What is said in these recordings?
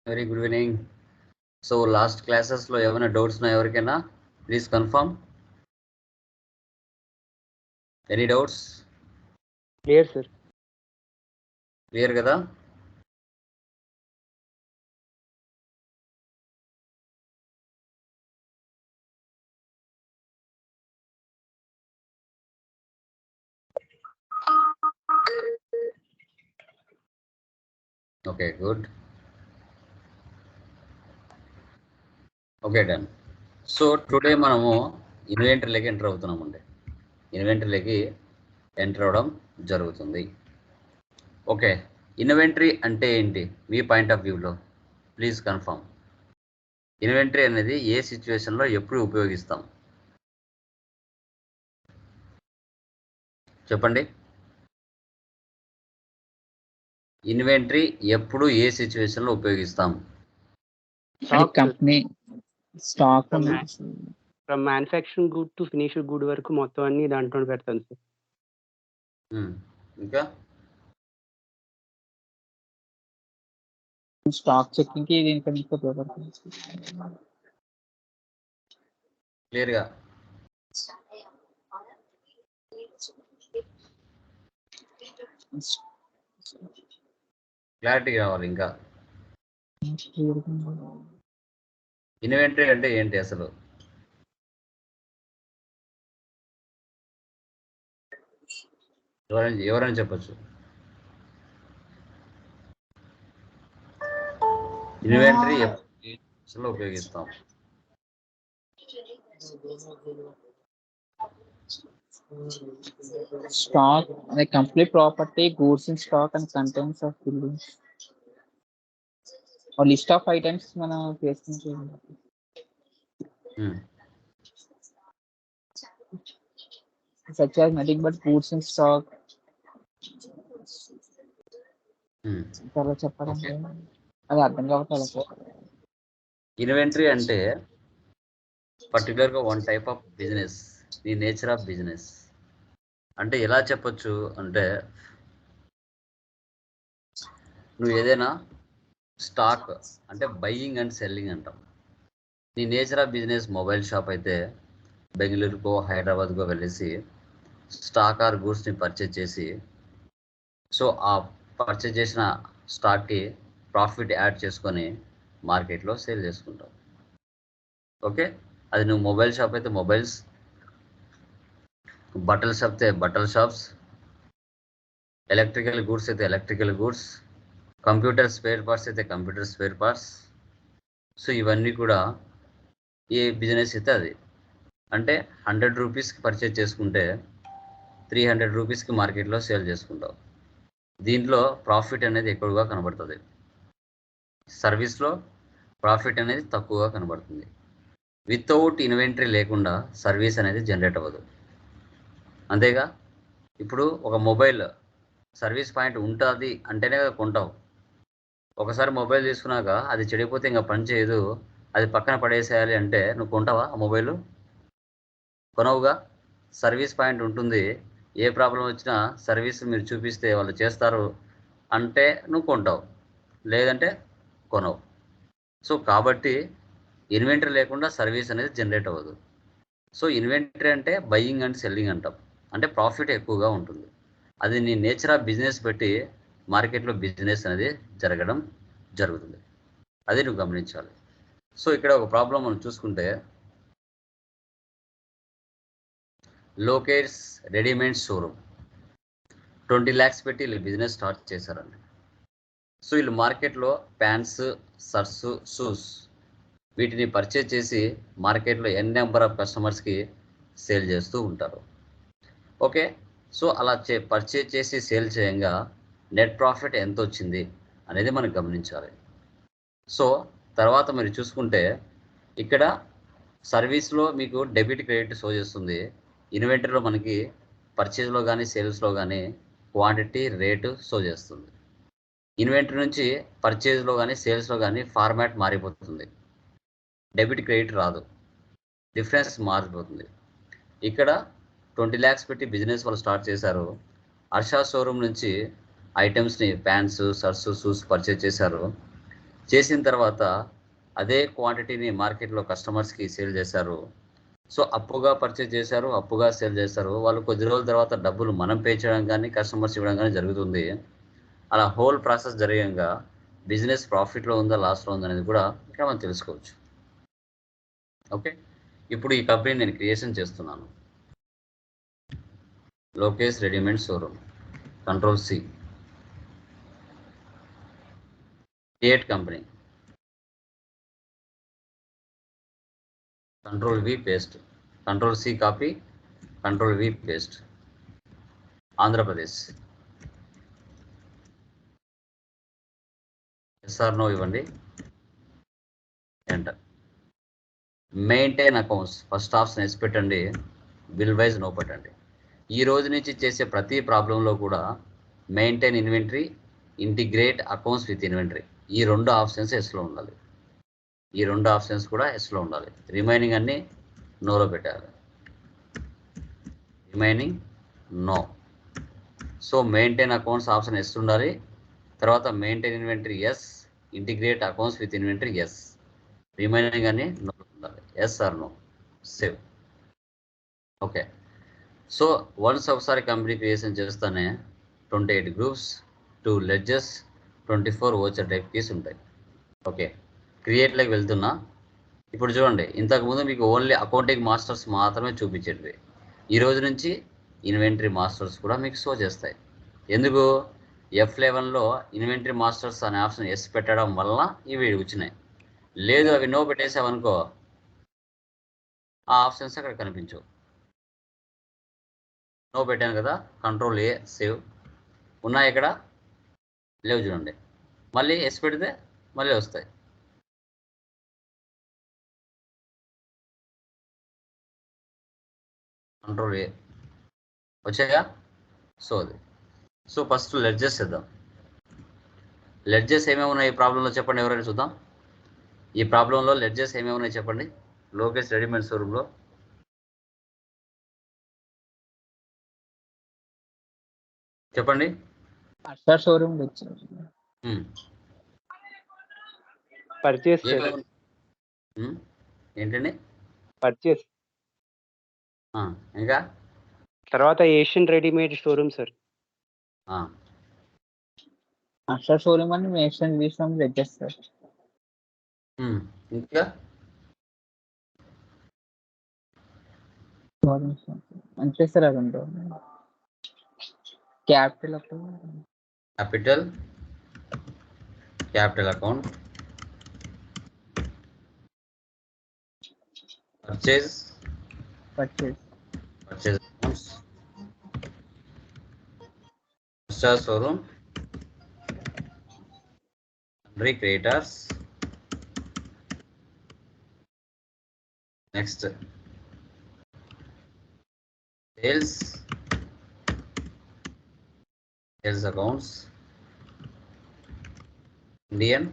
Very good evening. So last క్లాసెస్లో ఏమైనా doubts ఉన్నాయా ఎవరికైనా? Please confirm. Any doubts? Clear sir. Clear కదా? Okay, good. Okay, done. So today మనము ఇన్వెంటరీలోకి ఎంటర్ అవుతున్నామండి. ఇన్వెంటరీలోకి ఎంటర్ అవ్వడం జరుగుతుంది. ఓకే, ఇన్వెంటరీ అంటే ఏంటి మీ పాయింట్ ఆఫ్ వ్యూలో? Please confirm. ఇన్వెంటరీ అనేది ఏ సిచ్యువేషన్లో ఎప్పుడు ఉపయోగిస్తాం చెప్పండి. ఇన్వెంటరీ ఎప్పుడు ఏ సిచ్యువేషన్లో ఉపయోగిస్తాం? Company stock from manufacturing good to finished good వరకు మొత్తం అన్ని దాంట్లో పెడతాను సార్. ఇంకా స్టాక్ చెకింగ్ కి దీనికి క్లియర్గా క్లారిటీ కావాలి. ఇంకా ఇన్వెంటరీ అంటే ఏంటి అసలు? ఎవరైనా చెప్పచ్చు. ఇన్వెంటరీ ఎప్పుడు ఉపయోగిస్తాం? స్టాక్ అనే complete property, goods in stock and contents of buildings or list of items మనం చేసుకుంటాం. such as nothing but goods in stock. చాలా చెప్పాలంటే అది అర్థం కావట్లేదు. ఇన్వెంటరీ అంటే పర్టికులర్గా one type of business, the nature of business. అంటే ఎలా చెప్పొచ్చు అంటే, నువ్వు ఏదైనా స్టాక్ అంటే బయ్యింగ్ అండ్ సెల్లింగ్ అంటాం. నీ nature of business mobile shop అయితే బెంగళూరుకో హైదరాబాద్కో వెళ్ళేసి స్టాక్ ఆర్ గూడ్స్ని పర్చేజ్ చేసి, సో ఆ పర్చేజ్ చేసిన స్టాక్కి ప్రాఫిట్ యాడ్ చేసుకొని మార్కెట్లో సేల్ చేసుకుంటావు. ఓకే, అది నువ్వు మొబైల్ షాప్ అయితే మొబైల్స్, బట్టల షాప్ అయితే బట్టల షాప్స్, ఎలక్ట్రికల్ గూడ్స్ అయితే electrical goods, computer spare parts అయితే కంప్యూటర్ స్పేర్ పార్ట్స్. సో ఇవన్నీ కూడా ఏ బిజినెస్ అయితే అది. అంటే 100 రూపీస్కి పర్చేజ్ చేసుకుంటే 300 రూపీస్కి మార్కెట్లో సేల్ చేసుకుంటావు. దీంట్లో ప్రాఫిట్ అనేది ఎక్కువగా కనబడుతుంది, సర్వీస్లో ప్రాఫిట్ అనేది తక్కువగా కనబడుతుంది. వితౌట్ ఇన్వెంటరీ లేకుండా సర్వీస్ అనేది జనరేట్ అవ్వదు, అంతేగా. ఇప్పుడు ఒక మొబైల్ సర్వీస్ పాయింట్ ఉంటుంది అంటేనే కొంటావు. ఒకసారి మొబైల్ తీసుకున్నాక అది చెడిపోతే ఇంకా పని చేయదు, అది పక్కన పడేసేయాలి అంటే నువ్వు కొంటావా ఆ మొబైల్? కొనవుగా. సర్వీస్ పాయింట్ ఉంటుంది, ఏ ప్రాబ్లం వచ్చినా సర్వీస్ మీరు చూపిస్తే వాళ్ళు చేస్తారు అంటే నువ్వు కొంటావు, లేదంటే కొనవు. సో కాబట్టి ఇన్వెంటరీ లేకుండా సర్వీస్ అనేది జనరేట్ అవ్వదు. సో ఇన్వెంటరీ అంటే బయ్యింగ్ అండ్ సెల్లింగ్ అంటాం, అంటే ప్రాఫిట్ ఎక్కువగా ఉంటుంది. అది నీ నేచర్ ఆఫ్ బిజినెస్ బట్టి మార్కెట్లో బిజినెస్ అనేది జరుగుతుంది. అది నువ్వు గమనించాలి. సో ఇక్కడ ఒక ప్రాబ్లం మనం చూసుకుంటే, లోకేట్స్ రెడీమేడ్ షోరూమ్ 20 lakhs పెట్టి వీళ్ళు బిజినెస్ స్టార్ట్ చేశారండి. సో వీళ్ళు మార్కెట్లో ప్యాంట్స్, షర్ట్స్, షూస్ వీటిని పర్చేజ్ చేసి మార్కెట్లో ఎన్ నెంబర్ ఆఫ్ కస్టమర్స్కి సేల్ చేస్తూ ఉంటారు. ఓకే, సో అలా పర్చేజ్ చేసి సేల్ చేయంగా నెట్ ప్రాఫిట్ ఎంత వచ్చింది అనేది మనం గమనించాలి. సో తర్వాత మీరు చూసుకుంటే ఇక్కడ సర్వీస్లో మీకు డెబిట్ క్రెడిట్ షో చేస్తుంది, ఇన్వెంటరీలో మనకి పర్చేజ్లో కానీ సేల్స్లో కానీ క్వాంటిటీ రేటు షో చేస్తుంది. ఇన్వెంటరీ నుంచి పర్చేజ్లో కానీ సేల్స్లో కానీ ఫార్మాట్ మారిపోతుంది, డెబిట్ క్రెడిట్ రాదు, డిఫరెన్స్ మారిపోతుంది. ఇక్కడ 20 lakhs పెట్టి బిజినెస్ వాళ్ళు స్టార్ట్ చేశారు. హర్ష షోరూమ్ నుంచి ఐటమ్స్ని ప్యాంట్స్, షర్ట్స్, షూస్ పర్చేజ్ చేశారు. చేసిన తర్వాత అదే క్వాంటిటీని మార్కెట్లో కస్టమర్స్కి సేల్ చేశారు. సో అప్పుగా పర్చేజ్ చేశారు, అప్పుగా సేల్ చేశారు. వాళ్ళు కొద్ది రోజుల తర్వాత డబ్బులు మనం పే చేయడం కానీ కస్టమర్స్ ఇవ్వడం కానీ జరుగుతుంది. అలా హోల్ ప్రాసెస్ జరిగంగా బిజినెస్ ప్రాఫిట్లో ఉందా లాస్లో ఉందా అనేది కూడా ఇక్కడ మనం తెలుసుకోవచ్చు. ఓకే, ఇప్పుడు ఈ కంపెనీ నేను క్రియేషన్ చేస్తున్నాను. Lokesh readymade showroom, control C, create company, control V paste, control C copy, control V paste, Andhra Pradesh, SR no ఇవ్వండి, enter. Maintain accounts first option yes పెట్టండి, బిల్ వైజ్ నో పెట్టండి. ఈ రోజు నుంచి చేసే ప్రతి ప్రాబ్లంలో కూడా maintain inventory, integrate accounts with inventory, ఈ రెండు ఆప్షన్స్ ఎస్లో ఉండాలి. ఈ రెండు ఆప్షన్స్ కూడా ఎస్లో ఉండాలి. రిమైనింగ్ అన్ని నోలో పెట్టాలి. Remaining no. So maintain accounts option yes ఉండాలి. తర్వాత maintain inventory yes, integrate accounts with inventory yes, remaining అన్ని నో ఉండాలి. Yes or no, save. Okay, so once ఒకసారి కంపెనీ క్రియేషన్ చేస్తానే 28 groups, 2 ledgers, 24 voucher type keys ఉంటాయి. Okay, క్రియేట్లోకి వెళ్తున్నా. ఇప్పుడు చూడండి, ఇంతకుముందు మీకు ఓన్లీ అకౌంటింగ్ మాస్టర్స్ మాత్రమే చూపించేటివి. ఈ రోజు నుంచి ఇన్వెంటరీ మాస్టర్స్ కూడా మీకు షో చేస్తాయి. ఎందుకు? F11లో ఇన్వెంటరీ మాస్టర్స్ అనే ఆప్షన్ ఎస్ పెట్టడం వల్ల ఇవి వచ్చినాయి. లేదు అవి నో పెట్టేసావనుకో ఆ ఆప్షన్స్ అక్కడ కనిపించవు. నో పెట్టాను కదా, కంట్రోల్ ఏ, సేవ్. ఉన్నాయి ఇక్కడ లేవు చూడండి. మళ్ళీ ఎస్ పెడితే మళ్ళీ వస్తాయి. కంట్రోల్ ఏ వచ్చాయా? సో అది. సో ఫస్ట్ లెడ్జెస్ చేద్దాం. లెడ్జెస్ ఏమేమి ఉన్నాయి ఈ ప్రాబ్లంలో చెప్పండి, ఎవరైనా చూద్దాం. ఈ ప్రాబ్లంలో లెడ్జెస్ ఏమేమి ఉన్నాయి చెప్పండి, లోకేష్ రెడీమేడ్ షోరూంలో. చెప్పండి. అస్టర్ షోరూమ్ పర్చేస్ ఏంటండి? పర్చేస్. ఇంకా తర్వాత Asian readymade showroom sir. Aster showroom అని మేషన్ విషయం సార్. ఇంకా అంతే సార్. అది ఉంటుంది capital account, purchase accounts, Aster showroom, sundry creditors, next sales accounts, Indian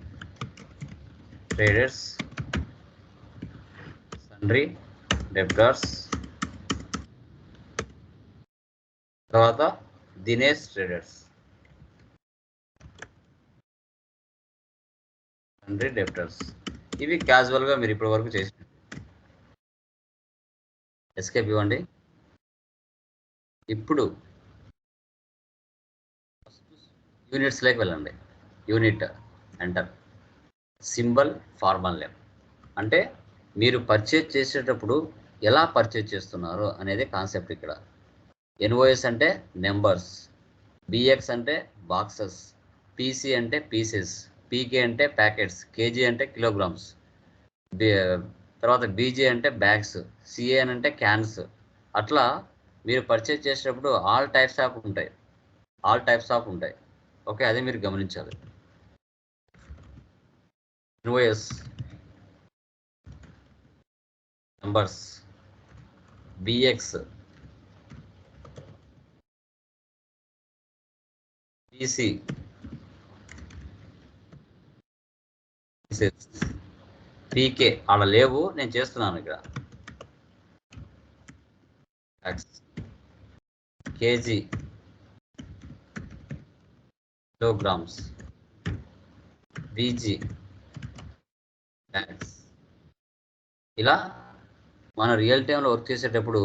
traders, sundry debtors, తర్వాత దినేష్ ట్రేడర్స్, sundry debtors. ఇవి క్యాజువల్గా మీరు ఇప్పటి వరకు చేసిన. ఎస్కేప్ ఇవ్వండి. ఇప్పుడు యూనిట్స్లోకి వెళ్ళండి. Unit enter, symbol formal name. అంటే మీరు పర్చేజ్ చేసేటప్పుడు ఎలా పర్చేజ్ చేస్తున్నారు అనేది కాన్సెప్ట్ ఇక్కడ. ఎన్ఓఎస్ అంటే నెంబర్స్, బిఎక్స్ అంటే బాక్సెస్, పీసీ అంటే పీసెస్, పీకే అంటే ప్యాకెట్స్, కేజీ అంటే కిలోగ్రామ్స్, తర్వాత బీజీ అంటే బ్యాగ్స్, సిఏఎన్ అంటే క్యాన్స్. అట్లా మీరు పర్చేజ్ చేసేటప్పుడు ఆల్ టైప్స్ ఆఫ్ ఉంటాయి. ఓకే, అదే మీరు గమనించాలి. Invoice, numbers, BX, PC, PK అలా లేవు, నేను చేస్తున్నాను ఇక్కడ. KG, kilograms, BG, bags. ఇలా మన రియల్ టైంలో వర్క్ చేసేటప్పుడు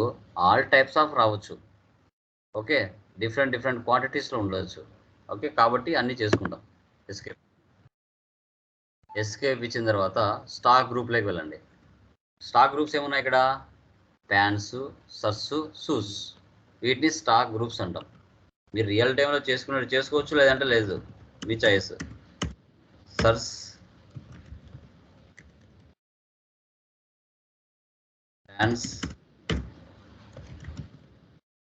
ఆల్ టైప్స్ ఆఫ్ రావచ్చు. ఓకే, డిఫరెంట్ క్వాంటిటీస్లో ఉండవచ్చు. ఓకే, కాబట్టి అన్నీ చేసుకుంటాం. ఎస్కేప్ ఇచ్చిన తర్వాత స్టాక్ గ్రూప్లోకి వెళ్ళండి. స్టాక్ గ్రూప్స్ ఏమున్నాయి ఇక్కడ? Pants, shirts, shoes. వీటిని స్టాక్ గ్రూప్స్ అంటాం. మీరు రియల్ టైంలో చేసుకున్నట్టు చేసుకోవచ్చు, లేదంటే లేదు, మీ choice. Shirts, pants,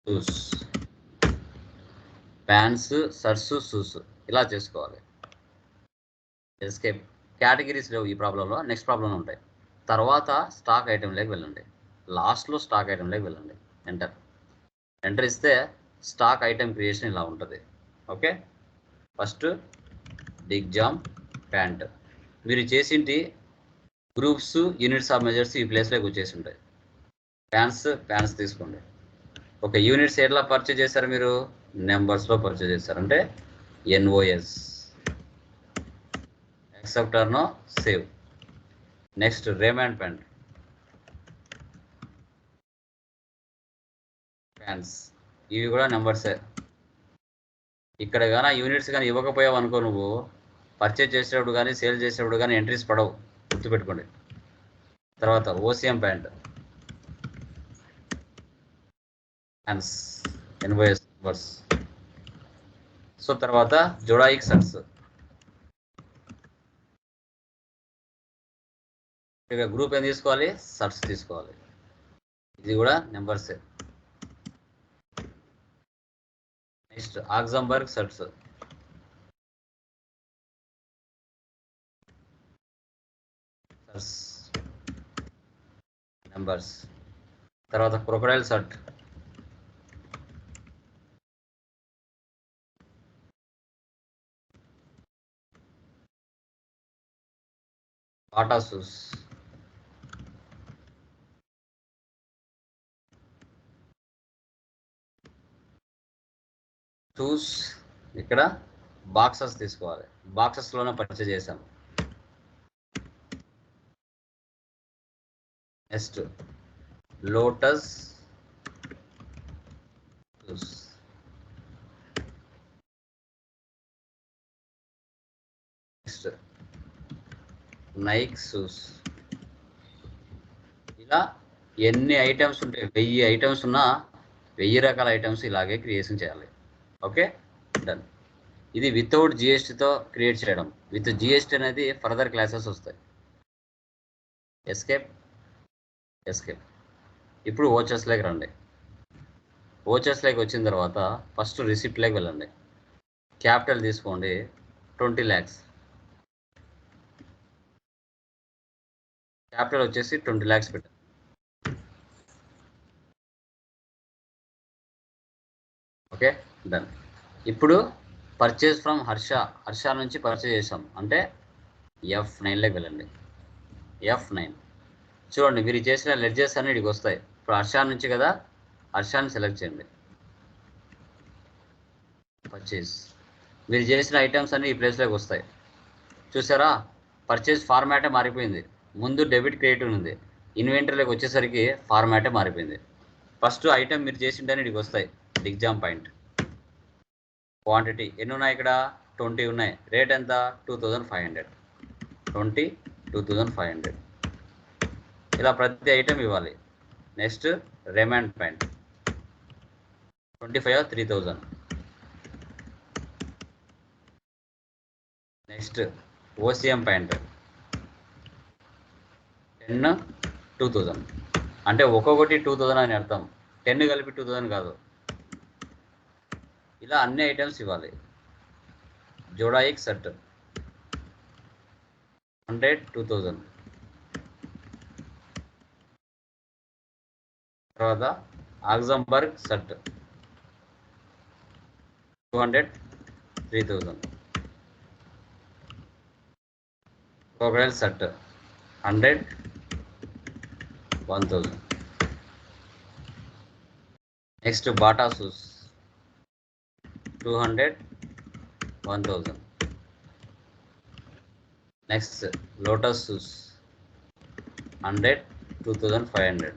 shoes. Pants, shirts, shoes ఇలా చేసుకోవాలి. ఎస్కేప్. కేటగిరీస్ లేవు ఈ ప్రాబ్లంలో, నెక్స్ట్ ప్రాబ్లంలో ఉంటాయి. తర్వాత స్టాక్ ఐటెంలోకి వెళ్ళండి. లాస్ట్లో స్టాక్ ఐటెంలోకి వెళ్ళండి. ఎంటర్ ఇస్తే స్టాక్ ఐటెం క్రియేషన్ ఇలా ఉంటుంది. ఓకే, ఫస్ట్ డిగ్ జామ్ ప్యాంట్. మీరు చేసింటి గ్రూప్స్, యూనిట్స్ ఆఫ్ మెజర్స్ ఈ ప్లేస్లోకి వచ్చేసి ఉంటాయి. ప్యాంట్స్ తీసుకోండి. ఓకే, యూనిట్స్ ఎట్లా పర్చేజ్ చేశారు? మీరు నెంబర్స్లో పర్చేజ్ చేశారు, అంటే NOS. Accept or no save. Next Raymond pants. ఇవి కూడా నెంబర్సే. ఇక్కడ కానీ యూనిట్స్ కానీ ఇవ్వకపోయావు అనుకో, నువ్వు పర్చేజ్ చేసేటప్పుడు కానీ సేల్ చేసేటప్పుడు కానీ ఎంట్రీస్ పడవు, గుర్తుపెట్టుకోండి. తర్వాత OCM pants, NOS numbers. So తర్వాత జోడాయిక్ షర్ట్స్. ఇక గ్రూప్ ఏం తీసుకోవాలి? షర్ట్స్ తీసుకోవాలి. ఇది కూడా నెంబర్సే. Next Oxemberg shirts. నెంబర్స్. తర్వాత crocodile shirt. Bata shoes. Shoes ఇక్కడ బాక్సెస్ తీసుకోవాలి. బాక్సెస్లోనే పర్చేజ్ చేసాం. Next Lotus shoes. Next Nike shoes. ఇలా ఎన్ని ఐటమ్స్ ఉంటాయి, 1000 ఐటమ్స్ ఉన్నా 1000 రకాల ఐటమ్స్ ఇలాగే క్రియేషన్ చేయాలి. Okay, done. ఇది వితౌట్ GSTతో క్రియేట్ చేయడం. విత్ GST అనేది ఫర్దర్ క్లాసెస్ వస్తాయి. ఎస్కేప్. ఇప్పుడు ఓచర్స్లోకి రండి. ఓచర్స్లోకి వచ్చిన తర్వాత ఫస్ట్ రిసిప్ట్లోకి వెళ్ళండి. క్యాపిటల్ తీసుకోండి, 20 lakhs. క్యాపిటల్ వచ్చేసి 20 lakhs పెట్టండి. Okay, done. ఇప్పుడు పర్చేజ్ ఫ్రమ్ హర్ష నుంచి పర్చేజ్ చేసాం, అంటే F9లోకి వెళ్ళండి. F9 చూడండి, మీరు చేసిన లెడ్జెస్ అన్ని ఇక్కడికి వస్తాయి. ఇప్పుడు హర్ష నుంచి కదా, హర్షాన్ని సెలెక్ట్ చేయండి. పర్చేజ్. మీరు చేసిన ఐటమ్స్ అన్ని ఈ ప్లేస్లోకి వస్తాయి. చూసారా, పర్చేజ్ ఫార్మాటే మారిపోయింది. ముందు డెబిట్ క్రెడిట్ ఉంది, ఇన్వెంటరీలోకి వచ్చేసరికి ఫార్మాటే మారిపోయింది. ఫస్ట్ ఐటమ్ మీరు చేసింటని ఇక్కడికి వస్తాయి. Exam point. క్వాంటిటీ ఎన్ని ఉన్నాయి ఇక్కడ? 20 ఉన్నాయి. రేట్ ఎంత? 2500. 20 2500. ఇలా ప్రతి ఐటమ్ ఇవ్వాలి. Next Raymond point 25 3000. Next OCM point 10 2000. అంటే ఒక్కొక్కటి 2000 అని అర్థం, 10 కలిపి 2000 కాదు. ఇలా అన్ని ఐటమ్స్ ఇవ్వాలి. Zodiac shirt 100 2000. తర్వాత Oxemberg shirt 200 3000. Crocodile shirt 100 1000. Next Bata shoes 200 1000. Next Lotus shoes 100, 2500.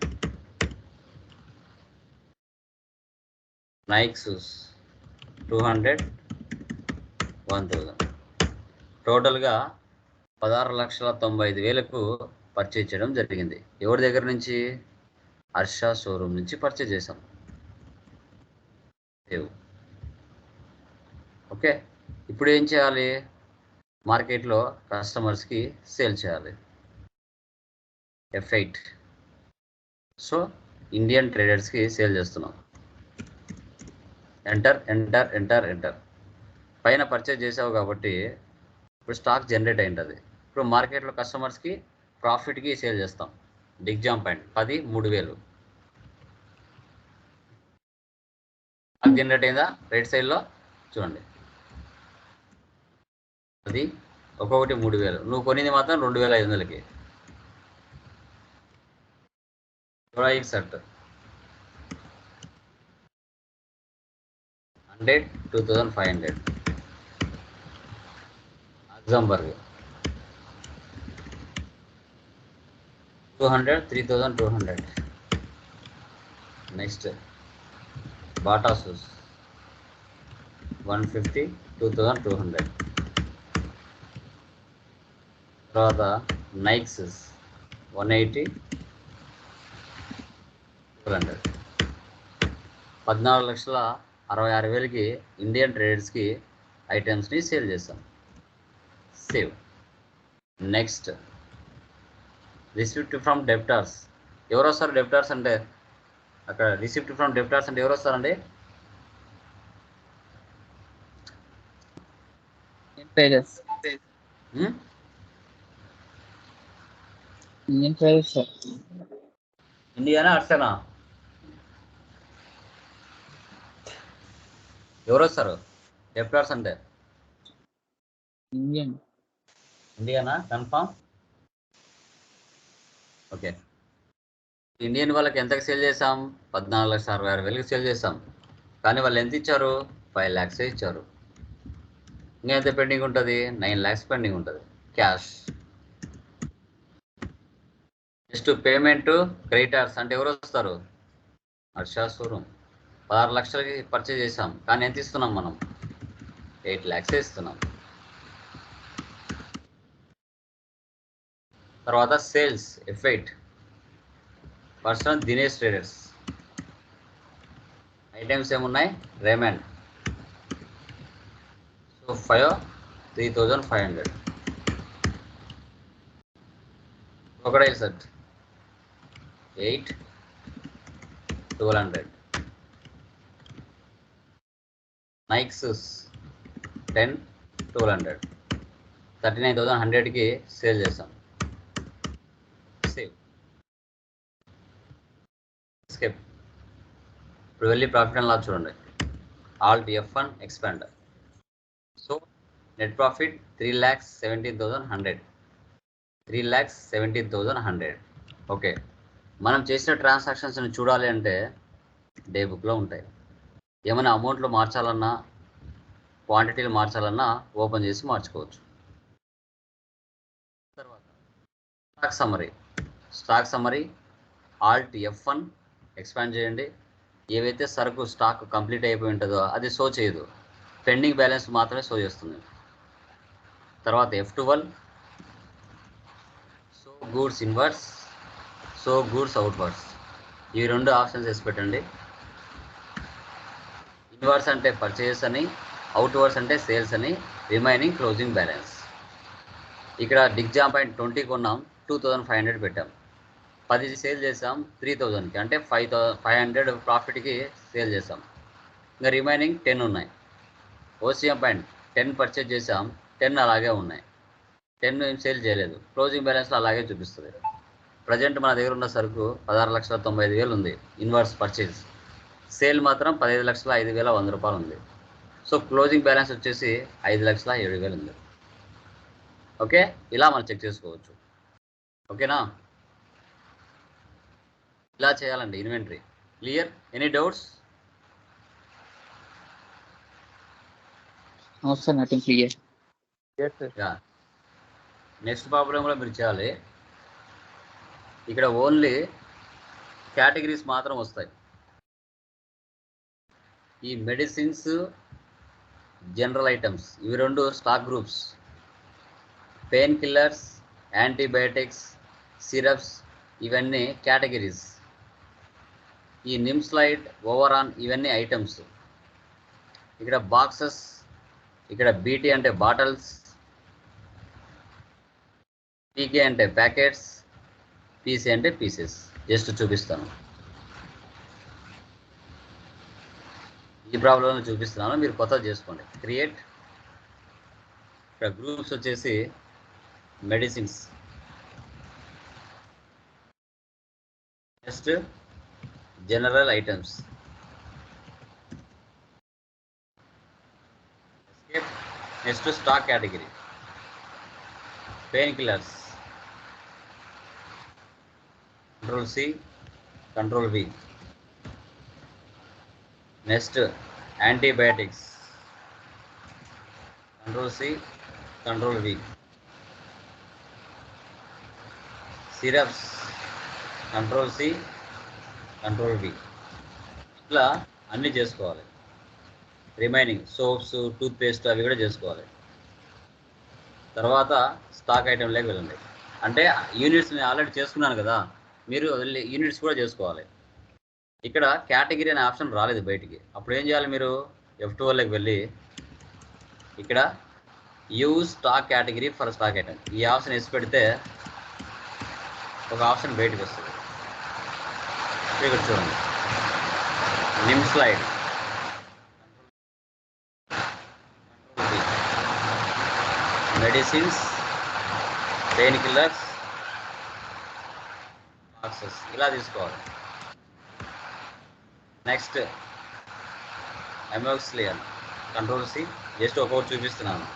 Nike shoes 200, 1000. టోటల్గా 16,95,000కు పర్చేజ్ చేయడం జరిగింది. ఎవరి దగ్గర నుంచి? హర్ష షోరూమ్ నుంచి పర్చేజ్ చేసాం. ఓకే, ఇప్పుడు ఏం చేయాలి? మార్కెట్లో కస్టమర్స్కి సేల్ చేయాలి. F8. సో ఇండియన్ ట్రేడర్స్కి సేల్ చేస్తున్నాం. Enter enter enter enter. పైన పర్చేజ్ చేసావు కాబట్టి ఇప్పుడు స్టాక్ జనరేట్ అయింటుంది. ఇప్పుడు మార్కెట్లో కస్టమర్స్కి ప్రాఫిట్కి సేల్ చేస్తాం. డిగ్జామ్ పాయింట్ 10, 3000. స్టాక్ జనరేట్ అయిందా? రైట్ సైడ్లో చూడండి, అది ఒక్కొక్కటి 3000. నువ్వు కొనింది మాత్రం 2500కి. సెట్ 100, 2500. అగ్జాంబర్గ్ 200, 3200. Next Bata shoes 150, 2200. తర్వాత నైక్స్ 180, 1200. 14,66,000కి ఇండియన్ ట్రేడర్స్కి ఐటమ్స్ని సేల్ చేస్తాం. Save. Next receipt from debtors. ఎవరు వస్తారు డెప్టార్స్ అంటే? అక్కడ రిసిప్ట్ ఫ్రమ్ డెప్టార్స్ అంటే ఎవరు వస్తారండి? ట్రేడర్స్. Indian traders sir. ఇండియానా అర్సనా? ఎవరు వస్తారు డెప్టార్స్ అంటే? Indiana confirm? ఓకే, ఇండియన్ వాళ్ళకి ఎంతకు సేల్ చేసాం? 14,66,000కి సేల్ చేసాం. కానీ వాళ్ళు ఎంత ఇచ్చారు? 5 lakhs ఇచ్చారు. ఇంకా ఎంత పెండింగ్ ఉంటుంది? 9 lakhs పెండింగ్ ఉంటుంది క్యాష్. నెక్స్ట్ పేమెంట్ క్రెడిటార్స్ అంటే ఎవరు వస్తారు? హర్ష షోరూమ్ 16 లక్షలకి పర్చేజ్ చేసాం. కానీ ఎంత ఇస్తున్నాం మనం? 8 lakhs ఇస్తున్నాం. తర్వాత sales F8 person Dinesh traders. Items ఏమున్నాయి? Raymond. So 5, 3500. Crocodile set 8, 1200. Nikes 10, 1200. 39,100కి సేల్ చేస్తాం. సేవ్. స్కిప్. ఇప్పుడు వెళ్ళి ప్రాఫిట్ అండ్ లాస్ చూడండి. Alt F1 expand. So net profit 3,17,100. 3,17,100. Okay, మనం చేసిన ట్రాన్సాక్షన్స్ని చూడాలి అంటే డే బుక్లో ఉంటాయి. ఏమైనా అమౌంట్లో మార్చాలన్నా, క్వాంటిటీలు మార్చాలన్నా ఓపెన్ చేసి మార్చుకోవచ్చు. తర్వాత stock summary Alt F1 expand చేయండి. ఏవైతే సరుకు స్టాక్ కంప్లీట్ అయిపోయి ఉంటుందో అది షో చేయదు, పెండింగ్ బ్యాలెన్స్ మాత్రమే షో చేస్తుంది. తర్వాత F12 so goods inverse, so goods outwards. ఈ 2 ఆప్షన్స్ వేసి పెట్టండి. ఇన్వర్స్ అంటే పర్చేస్ అని, అవుట్వర్డ్స్ అంటే సేల్స్ అని, రిమైనింగ్ క్లోజింగ్ బ్యాలెన్స్. ఇక్కడ డిగ్జామ్ పాయింట్ 20 కొన్నాం, 2,500 పెట్టాం. 10 సేల్ చేసాం 3,000కి, అంటే 500 ప్రాఫిట్కి సేల్ చేసాం. ఇంకా రిమైనింగ్ 10 ఉన్నాయి. ఓసిఎం పాయింట్ 10 పర్చేజ్ చేసాం, 10 అలాగే ఉన్నాయి. 10 ఏం సేల్ చేయలేదు, క్లోజింగ్ బ్యాలెన్స్లో అలాగే చూపిస్తుంది. ప్రజెంట్ మన దగ్గర ఉన్న సరుకు 16,95,000 ఉంది ఇన్వర్స్ పర్చేజ్. సేల్ మాత్రం 15,05,100 రూపాయలు ఉంది. సో క్లోజింగ్ బ్యాలెన్స్ వచ్చేసి 5,07,000 ఉంది. ఓకే, ఇలా మనం చెక్ చేసుకోవచ్చు. ఓకేనా? ఇలా చేయాలండి inventory. Clear? Any doubts? Sir nothing clear. Yes, sir. Next problem కూడా మీరు చేయాలి. ఇక్కడ ఓన్లీ కేటగిరీస్ మాత్రం వస్తాయి. ఈ మెడిసిన్స్, జనరల్ ఐటమ్స్ ఇవి రెండు stock groups. Pain killers, antibiotics, syrups ఇవన్నీ కేటగిరీస్. ఈ నిమ్స్లైడ్, ఓవరాన్ ఇవన్నీ ఐటమ్స్. ఇక్కడ బాక్సెస్, ఇక్కడ బీటీ అంటే బాటిల్స్, పీకే అంటే ప్యాకెట్స్, పీసీ అంటే పీసెస్. జస్ట్ చూపిస్తాను, ఈ ప్రాబ్లంలో చూపిస్తున్నాను, మీరు కొత్తది చేసుకోండి. క్రియేట్. ఇక్కడ గ్రూప్స్ వచ్చేసి medicines, next general items, next stock category, painkillers, control C, control V. Next antibiotics, control C, control V. Syrups, control C, control V. ఇట్లా అన్నీ చేసుకోవాలి. రిమైనింగ్ సోప్స్, టూత్పేస్ట్ అవి కూడా చేసుకోవాలి. తర్వాత స్టాక్ ఐటెంలోకి వెళ్ళండి. అంటే యూనిట్స్ నేను ఆల్రెడీ చేసుకున్నాను కదా, మీరు వెళ్ళి యూనిట్స్ కూడా చేసుకోవాలి. ఇక్కడ కేటగిరీ అనే ఆప్షన్ రాలేదు బయటికి. అప్పుడు ఏం చేయాలి, మీరు F12లోకి వెళ్ళి ఇక్కడ use stock category for stock item ఈ ఆప్షన్ వేసి పెడితే ఒక ఆప్షన్ బయటకు వస్తుంది. ఇక్కడ చూడండి, నిమ్స్లైడ్, మెడిసిన్స్, పెయిన్ కిల్లర్స్, బాక్సెస్ ఇలా తీసుకోవాలి. Next amoxicillin, control C. Just ఒక్కొక్కటి చూపిస్తున్నాను.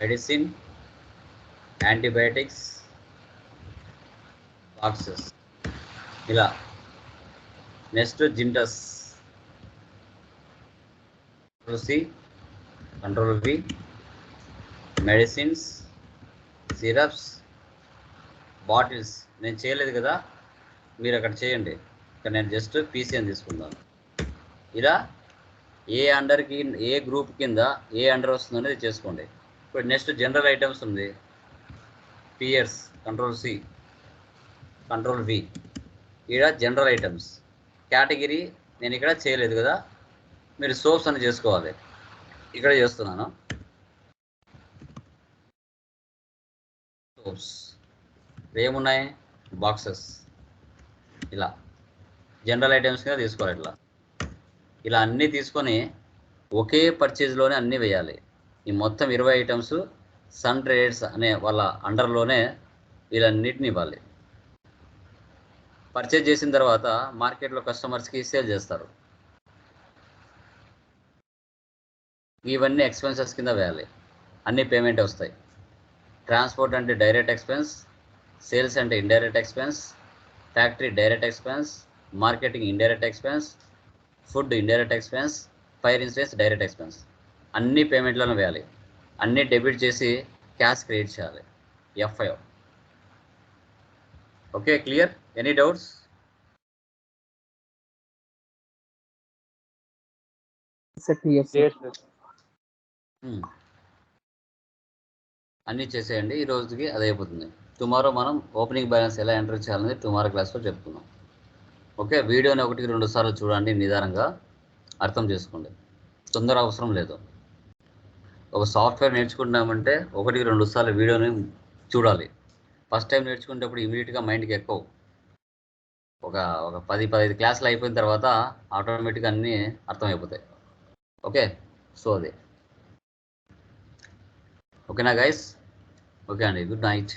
మెడిసిన్, యాంటీబయాటిక్స్, బాక్సెస్ ఇలా. నెక్స్ట్ జింటస్, control C, control V. Medicines, syrups, bottles నేను చేయలేదు కదా, మీరు అక్కడ చేయండి. ఇక్కడ నేను జస్ట్ పీసీ అని తీసుకుందాను. ఇలా ఏ అండర్కి, ఏ గ్రూప్ కింద ఏ అండర్ వస్తుందో అనేది చేసుకోండి. ఇప్పుడు నెక్స్ట్ జనరల్ ఐటమ్స్ ఉంది. Pears, control C, control V. ఇక్కడ జనరల్ ఐటమ్స్ కేటగిరీ నేను ఇక్కడ చేయలేదు కదా, మీరు సోప్స్ అని చేసుకోవాలి. ఇక్కడ చేస్తున్నాను. సోప్స్ ఏమున్నాయి, బాక్సెస్ ఇలా జనరల్ ఐటమ్స్ కింద తీసుకోవాలి. ఇలా అన్నీ తీసుకొని ఒకే పర్చేజ్లోనే అన్నీ వేయాలి. ఈ మొత్తం 20 ఐటమ్స్ సన్ ట్రేడర్స్ అనే వాళ్ళ అండర్లోనే వీళ్ళన్నిటిని ఇవ్వాలి. పర్చేజ్ చేసిన తర్వాత మార్కెట్లో కస్టమర్స్కి సేల్ చేస్తారు. ఇవన్నీ ఎక్స్పెన్సెస్ కింద వేయాలి. అన్ని పేమెంట్ వస్తాయి. ట్రాన్స్పోర్ట్ అంటే డైరెక్ట్ ఎక్స్పెన్స్, సేల్స్ అంటే indirect expense, factory direct expense, marketing indirect expense, food indirect expense, fire insurance direct expense. అన్ని పేమెంట్లను వేయాలి. అన్నీ డెబిట్ చేసి క్యాష్ క్రియేట్ చేయాలి. F5. Okay, clear? Any doubts? అన్నీ చేసేయండి. ఈ రోజుకి అది అయిపోతుంది. టుమారో మనం ఓపెనింగ్ బ్యాలెన్స్ ఎలా ఎంటర్ చేయాలనేది టుమారో క్లాస్లో చెప్తున్నాం. ఓకే, వీడియోని 1-2 సార్లు చూడండి, నిదానంగా అర్థం చేసుకోండి. తొందర అవసరం లేదు. ఒక సాఫ్ట్వేర్ నేర్చుకుంటున్నామంటే 1-2 సార్లు వీడియోని చూడాలి. ఫస్ట్ టైం నేర్చుకునేటప్పుడు ఇమీడియట్గా మైండ్కి ఎక్కువ. ఒక 10-15 క్లాసులు అయిపోయిన తర్వాత ఆటోమేటిక్గా అన్నీ అర్థమైపోతాయి. ఓకే, సో అది ఓకేనా గైస్? ఓకే అండి, గుడ్ నైట్.